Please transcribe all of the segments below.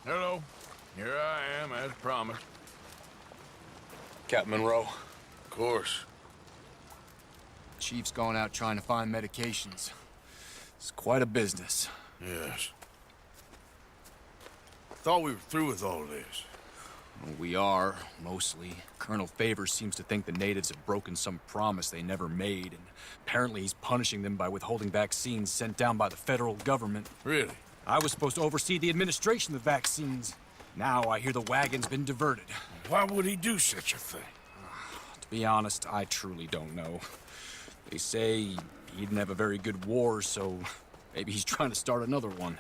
Hello. Here I am, as promised. Captain Monroe. Of course. Chief's gone out trying to find medications. It's quite a business. Yes. Thought we were through with all this. Well, we are, mostly. Colonel Favors seems to think the natives have broken some promise they never made, and apparently he's punishing them by withholding vaccines sent down by the federal government. Really? I was supposed to oversee the administration of the vaccines. Now I hear the wagon's been diverted. Why would he do such a thing? To be honest, I truly don't know. They say he didn't have a very good war, so maybe he's trying to start another one.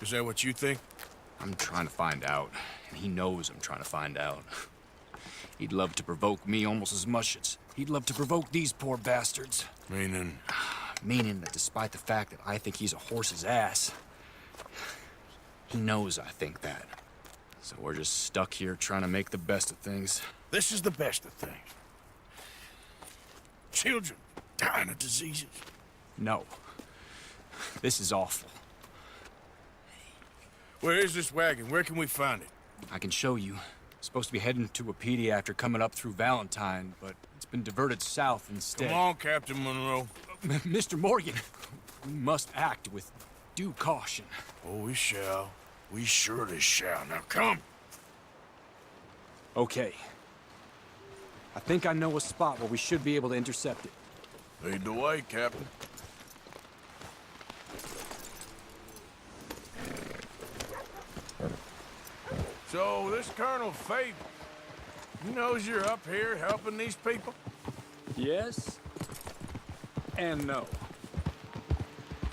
Is that what you think? I'm trying to find out, and he knows I'm trying to find out. He'd love to provoke me almost as much as he'd love to provoke these poor bastards. Meaning? Meaning that despite the fact that I think he's a horse's ass, he knows I think that. So we're just stuck here trying to make the best of things. This is the best of things. Children dying of diseases. No. This is awful. Where is this wagon? Where can we find it? I can show you. Supposed to be heading to Wapiti after coming up through Valentine, but it's been diverted south instead. Come on, Captain Monroe. Mr. Morgan, we must act with due caution. Oh, we shall. We surely shall. Now come. Okay. I think I know a spot where we should be able to intercept it. Lead the way, Captain. So, this Colonel Favors, he knows you're up here helping these people? Yes and no.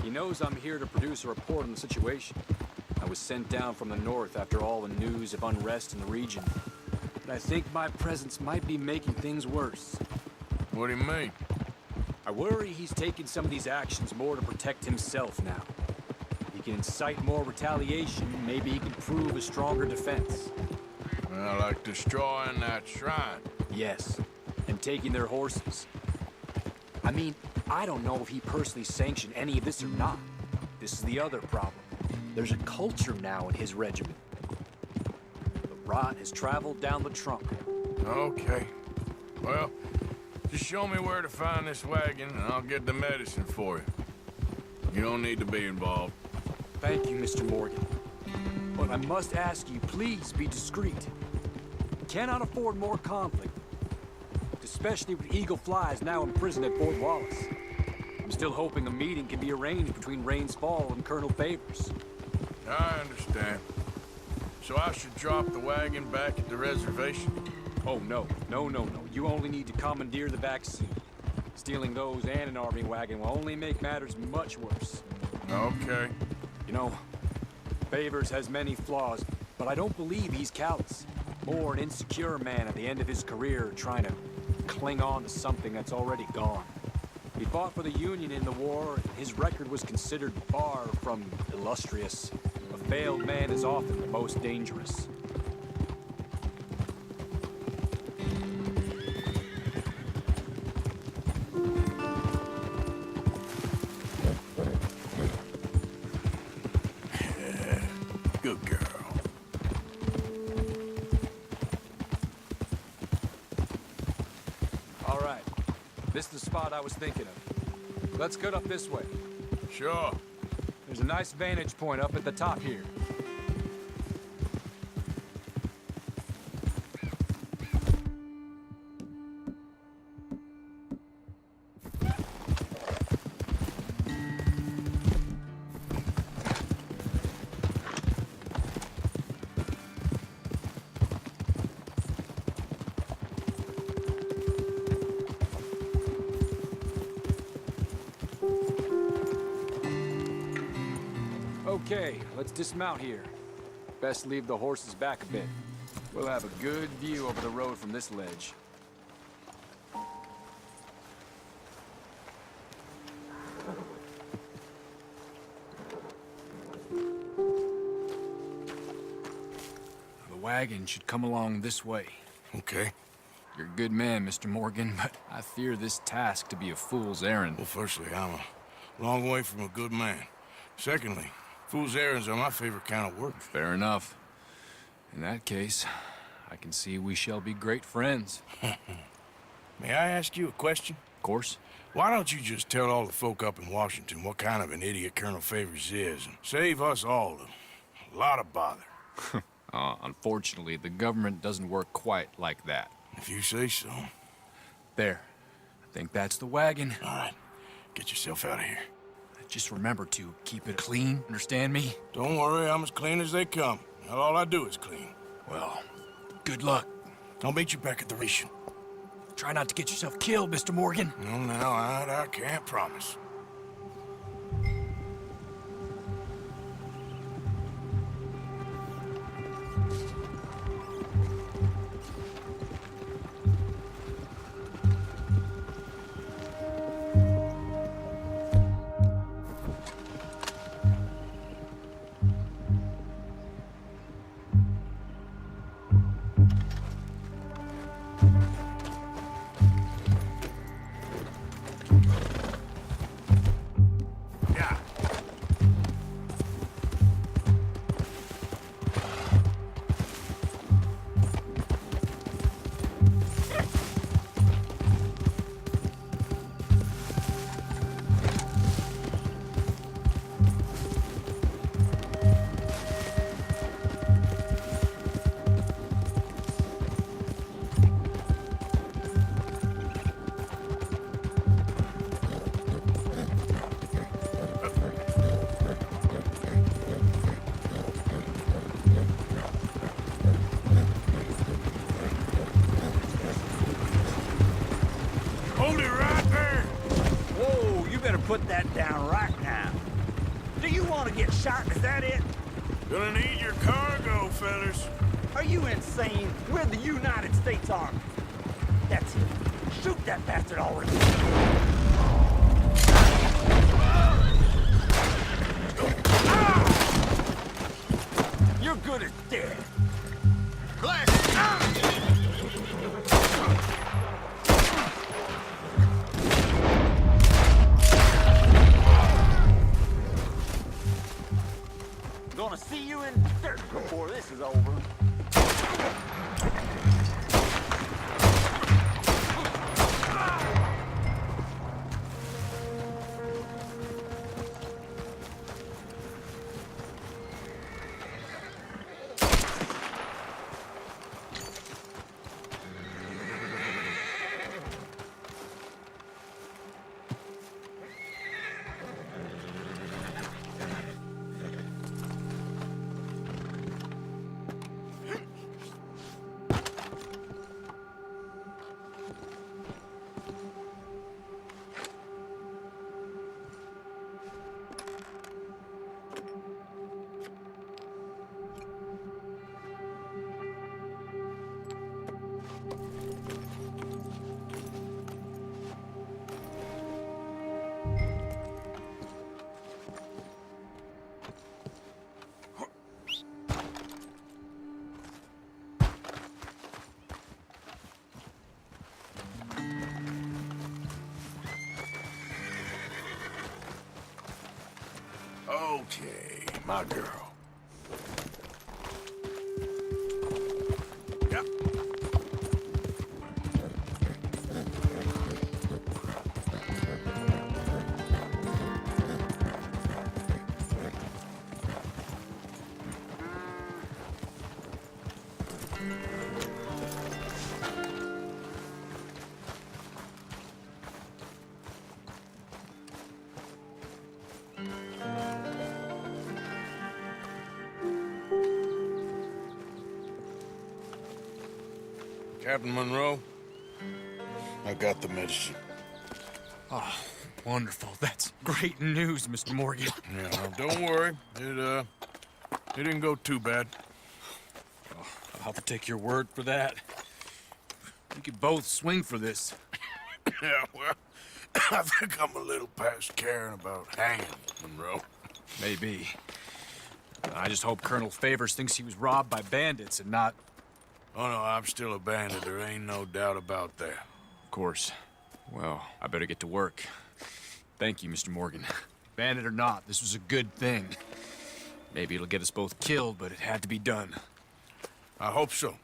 He knows I'm here to produce a report on the situation. I was sent down from the north after all the news of unrest in the region. But I think my presence might be making things worse. What do you mean? I worry he's taking some of these actions more to protect himself now. He can incite more retaliation, maybe he can prove a stronger defense. Well, like destroying that shrine. Yes, and taking their horses. I mean, I don't know if he personally sanctioned any of this or not. This is the other problem. There's a culture now in his regiment. The rot has traveled down the trunk. Okay. Well, just show me where to find this wagon, and I'll get the medicine for you. You don't need to be involved. Thank you, Mr. Morgan. But I must ask you, please be discreet. We cannot afford more conflict, especially with Eagle Flies now imprisoned at Fort Wallace. I'm still hoping a meeting can be arranged between Rains Fall and Colonel Favors. I understand. So I should drop the wagon back at the reservation? Oh, no. No. You only need to commandeer the vaccine. Stealing those and an army wagon will only make matters much worse. Okay. You know, Favors has many flaws, but I don't believe he's callous. More an insecure man at the end of his career trying to cling on to something that's already gone. He fought for the Union in the war, and his record was considered far from illustrious. A failed man is often the most dangerous. Good girl. All right. This is the spot I was thinking of. Let's get up this way. Sure. There's a nice vantage point up at the top here. Okay, let's dismount here. Best leave the horses back a bit. We'll have a good view over the road from this ledge. The wagon should come along this way. Okay. You're a good man, Mr. Morgan, but I fear this task to be a fool's errand. Well, firstly, I'm a long way from a good man. Secondly, fool's errands are my favorite kind of work. Fair enough. In that case, I can see we shall be great friends. May I ask you a question? Of course. Why don't you just tell all the folk up in Washington what kind of an idiot Colonel Favors is and save us all a lot of bother? Unfortunately, the government doesn't work quite like that. If you say so. There. I think that's the wagon. All right, get yourself out of here. Just remember to keep it clean, understand me? Don't worry, I'm as clean as they come. Not all I do is clean. Well, good luck. I'll meet you back at the ration. Try not to get yourself killed, Mr. Morgan. No, now, I can't promise. Hold it right there! Whoa, you better put that down right now. Do you want to get shot? Is that it? Gonna need your cargo, fellas. Are you insane? We're the United States Army. That's it. Shoot that bastard already. You're good as dead. Gonna see you in dirt before this is over. Okay, my girl. Yep. Captain Monroe, I got the medicine. Oh, wonderful. That's great news, Mr. Morgan. Yeah, well, don't worry. It didn't go too bad. Oh, I'll have to take your word for that. We could both swing for this. Yeah, well, I think I'm a little past caring about hanging, Monroe. Maybe. I just hope Colonel Favors thinks he was robbed by bandits and not... Oh, no, I'm still a bandit. There ain't no doubt about that. Of course. Well, I better get to work. Thank you, Mr. Morgan. Bandit or not, this was a good thing. Maybe it'll get us both killed, but it had to be done. I hope so.